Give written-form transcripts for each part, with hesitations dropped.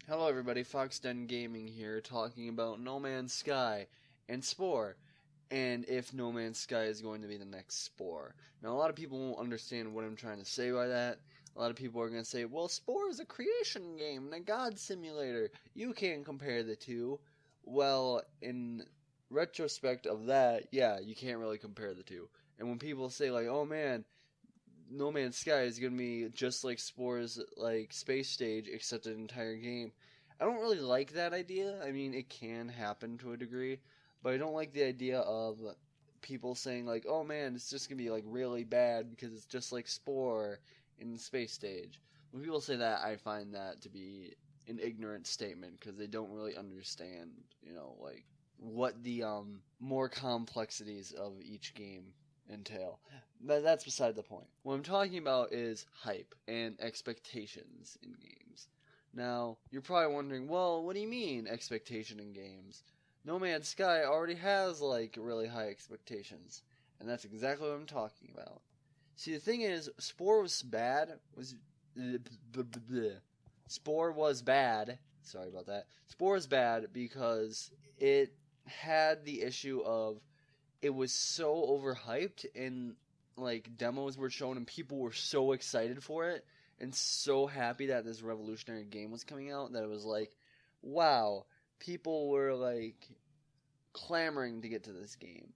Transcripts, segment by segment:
Hello everybody, Foxden Gaming here, talking about No Man's Sky and Spore, and if No Man's Sky is going to be the next Spore. Now a lot of people won't understand what I'm trying to say by that. A lot of people are going to say, well, Spore is a creation game and a god simulator. You can't compare the two. Well, in retrospect of that, yeah, you can't really compare the two. And when people say like, oh man, No Man's Sky is going to be just like Spore's like space stage, except an entire game. I don't really like that idea. I mean, it can happen to a degree, but I don't like the idea of people saying like, "Oh man, it's just going to be like really bad because it's just like Spore in the space stage." When people say that, I find that to be an ignorant statement because they don't really understand, like what the more complexities of each game entail. But that's beside the point. What I'm talking about is hype and expectations in games. Now, you're probably wondering, well, what do you mean expectation in games? No Man's Sky already has like really high expectations, and that's exactly what I'm talking about. See, the thing is, Spore was bad. Spore was bad. Sorry about that. Spore is bad because it had the issue of it was so overhyped and like demos were shown and people were so excited for it and so happy that this revolutionary game was coming out that it was like, wow, people were like clamoring to get to this game.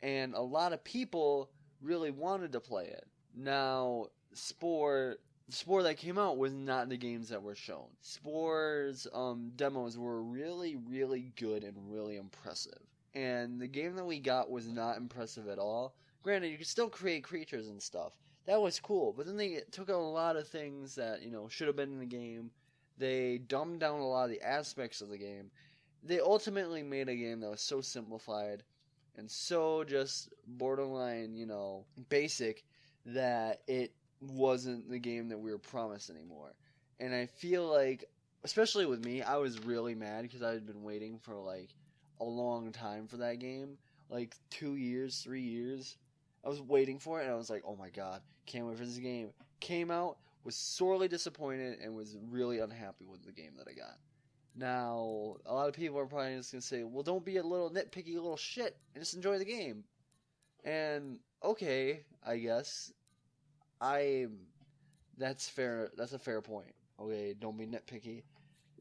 And a lot of people really wanted to play it. Now, Spore that came out was not the games that were shown. Spore's demos were really, really good and really impressive. And the game that we got was not impressive at all. Granted, you could still create creatures and stuff. That was cool, but then they took out a lot of things that, should have been in the game. They dumbed down a lot of the aspects of the game. They ultimately made a game that was so simplified and so just borderline, basic that it wasn't the game that we were promised anymore. And I feel like, especially with me, I was really mad because I had been waiting for like a long time for that game, like 2 years, 3 years. I was waiting for it, and I was like, oh my god, can't wait for this game. Came out, was sorely disappointed, and was really unhappy with the game that I got. Now, a lot of people are probably just going to say, well, don't be a little nitpicky little shit, and just enjoy the game. And, okay, I guess. That's fair, that's a fair point. Okay, don't be nitpicky.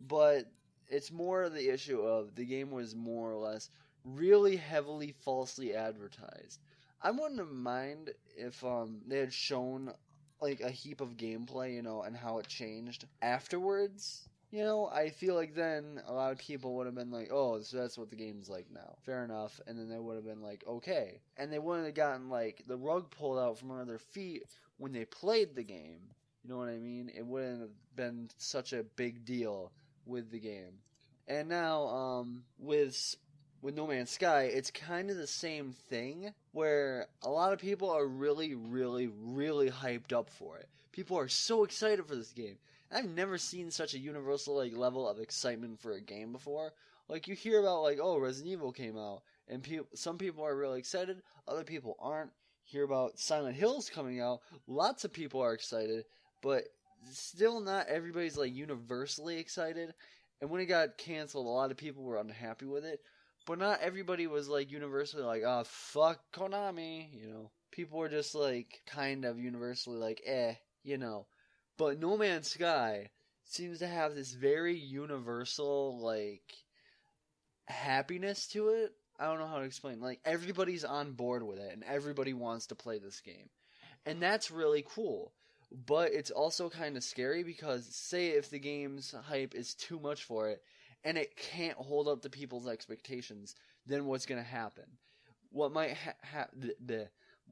But it's more the issue of the game was more or less really heavily falsely advertised. I wouldn't mind if they had shown like a heap of gameplay, and how it changed afterwards. I feel like then a lot of people would have been like, oh, so that's what the game's like now. Fair enough. And then they would have been like, okay. And they wouldn't have gotten like the rug pulled out from under their feet when they played the game. You know what I mean? It wouldn't have been such a big deal with the game. And now, with No Man's Sky, it's kind of the same thing, where a lot of people are really, really, really hyped up for it. People are so excited for this game. I've never seen such a universal like level of excitement for a game before. Like, you hear about like, oh, Resident Evil came out, and some people are really excited, other people aren't. Hear about Silent Hill's coming out, lots of people are excited, but still not everybody's like universally excited. And when it got canceled, a lot of people were unhappy with it. But not everybody was like universally like, oh, fuck Konami, People were just like kind of universally like, But No Man's Sky seems to have this very universal like happiness to it. I don't know how to explain. Like, everybody's on board with it and everybody wants to play this game. And that's really cool. But it's also kind of scary because say if the game's hype is too much for it and it can't hold up to people's expectations, then what's going to happen? What might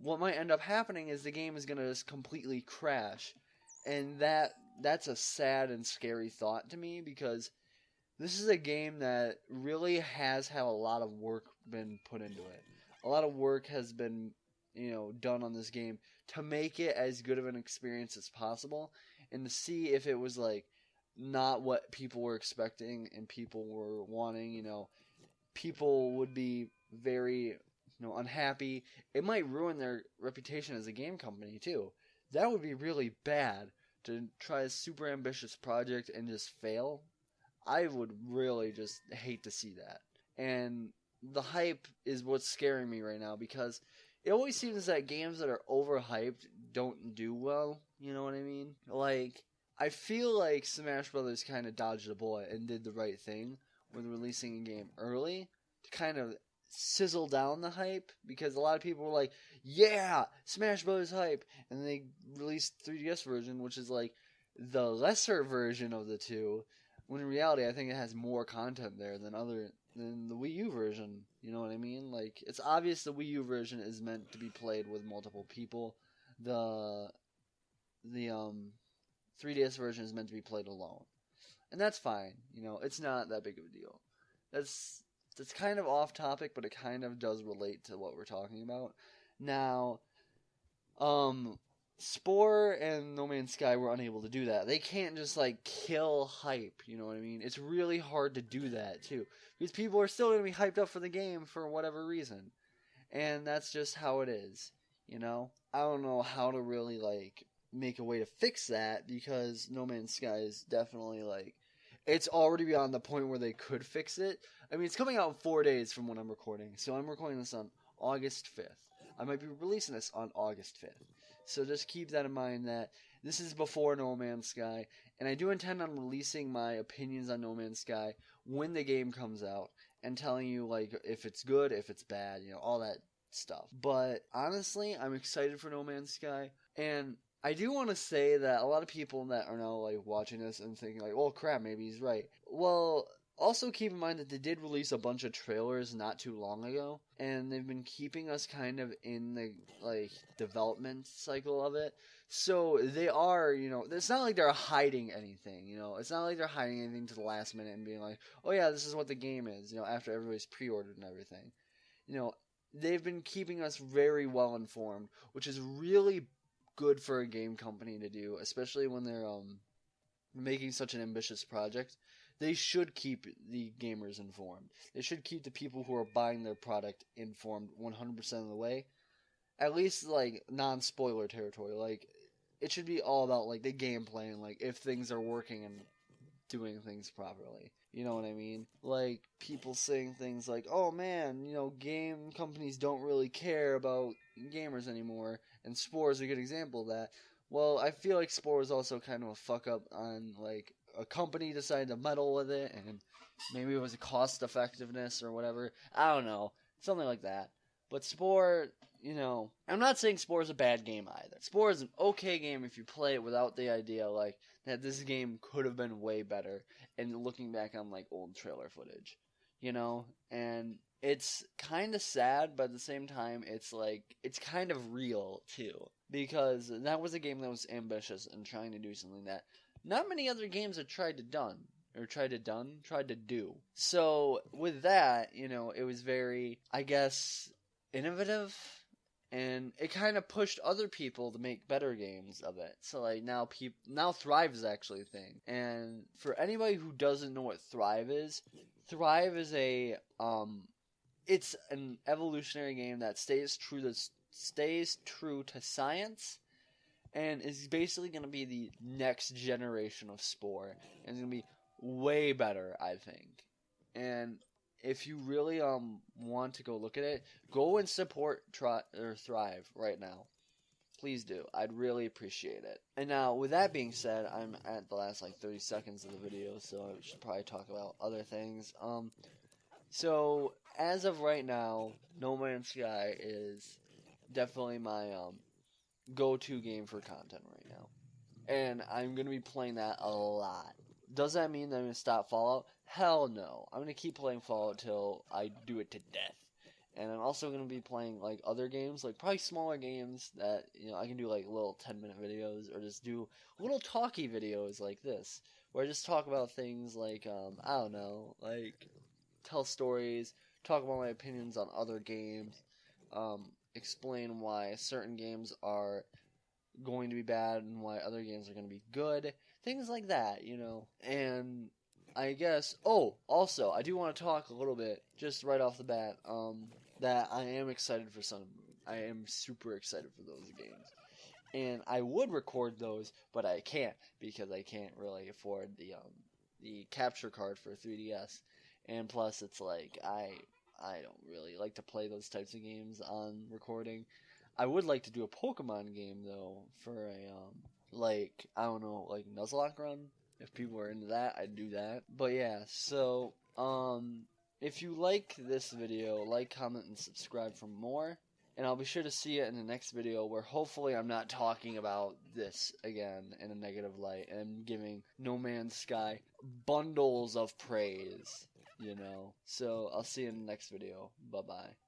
what might end up happening is the game is going to just completely crash. And that's a sad and scary thought to me because this is a game that really has had a lot of work been put into it. A lot of work has been done on this game to make it as good of an experience as possible and to see if it was like not what people were expecting and people were wanting, people would be very, unhappy. It might ruin their reputation as a game company too. That would be really bad to try a super ambitious project and just fail. I would really just hate to see that. And the hype is what's scaring me right now, because it always seems that games that are overhyped don't do well. You know what I mean? Like, I feel like Smash Brothers kind of dodged a bullet and did the right thing when releasing a game early to kind of sizzle down the hype, because a lot of people were like, yeah, Smash Brothers hype, and they released 3DS version, which is like the lesser version of the two, when in reality I think it has more content there than the Wii U version. You know what I mean? Like, it's obvious the Wii U version is meant to be played with multiple people. The 3DS version is meant to be played alone. And that's fine. You know, it's not that big of a deal. That's kind of off topic, but it kind of does relate to what we're talking about. Now, Spore and No Man's Sky were unable to do that. They can't just, like, kill hype, you know what I mean? It's really hard to do that, too. Because people are still going to be hyped up for the game for whatever reason. And that's just how it is, you know? I don't know how to really, like, make a way to fix that, because No Man's Sky is definitely, like, it's already beyond the point where they could fix it. I mean, it's coming out in 4 days from when I'm recording. So I'm recording this on August 5th. I might be releasing this on August 5th. So just keep that in mind, that this is before No Man's Sky. And I do intend on releasing my opinions on No Man's Sky when the game comes out, and telling you, like, if it's good, if it's bad, you know, all that stuff. But honestly, I'm excited for No Man's Sky. And I do want to say that a lot of people that are now, like, watching this and thinking, like, oh crap, maybe he's right. Well, also keep in mind that they did release a bunch of trailers not too long ago, and they've been keeping us kind of in the, like, development cycle of it. So they are, you know, it's not like they're hiding anything, you know. It's not like they're hiding anything to the last minute and being like, oh yeah, this is what the game is, you know, after everybody's pre-ordered and everything. You know, they've been keeping us very well informed, which is really good for a game company to do, especially when they're making such an ambitious project. They should keep the gamers informed. They should keep the people who are buying their product informed 100% of the way. At least, like, non-spoiler territory. Like, it should be all about, like, the gameplay and, like, if things are working and doing things properly. You know what I mean? Like, people saying things like, oh man, you know, game companies don't really care about gamers anymore, and Spore is a good example of that. Well, I feel like Spore is also kind of a fuck up on, like, a company decided to meddle with it, and maybe it was a cost effectiveness or whatever. I don't know. Something like that. But Spore, you know, I'm not saying Spore is a bad game either. Spore is an okay game if you play it without the idea, like, that this game could have been way better, and looking back on, like, old trailer footage, you know? And it's kind of sad, but at the same time, it's, like, it's kind of real, too. Because that was a game that was ambitious and trying to do something that not many other games have tried to do. So, with that, you know, it was very, I guess, innovative, and it kind of pushed other people to make better games of it. So, like, now Thrive is actually a thing. And for anybody who doesn't know what Thrive is a, it's an evolutionary game that stays true to science, and is basically going to be the next generation of Spore, and it's going to be way better, I think. And if you really want to go look at it, go and support Thrive right now. Please do. I'd really appreciate it. And now, with that being said, I'm at the last, like, 30 seconds of the video, so I should probably talk about other things. So, as of right now, No Man's Sky is definitely my go-to game for content right now. And I'm going to be playing that a lot. Does that mean that I'm going to stop Fallout? Hell no. I'm going to keep playing Fallout till I do it to death. And I'm also going to be playing, like, other games, like, probably smaller games that, you know, I can do, like, little 10-minute videos, or just do little talky videos like this, where I just talk about things like, I don't know, like, tell stories, talk about my opinions on other games, explain why certain games are going to be bad and why other games are going to be good, things like that, you know. And I guess, also, I do want to talk a little bit, just right off the bat, that I am excited for Sun and Moon. I am super excited for those games. And I would record those, but I can't, because I can't really afford the capture card for 3DS, and plus it's like I don't really like to play those types of games on recording. I would like to do a Pokemon game though for a like I don't know, like Nuzlocke run. If people are into that, I'd do that. But yeah, so if you like this video, like, comment, and subscribe for more. And I'll be sure to see it in the next video where hopefully I'm not talking about this again in a negative light and giving No Man's Sky bundles of praise, you know. So I'll see you in the next video. Bye-bye.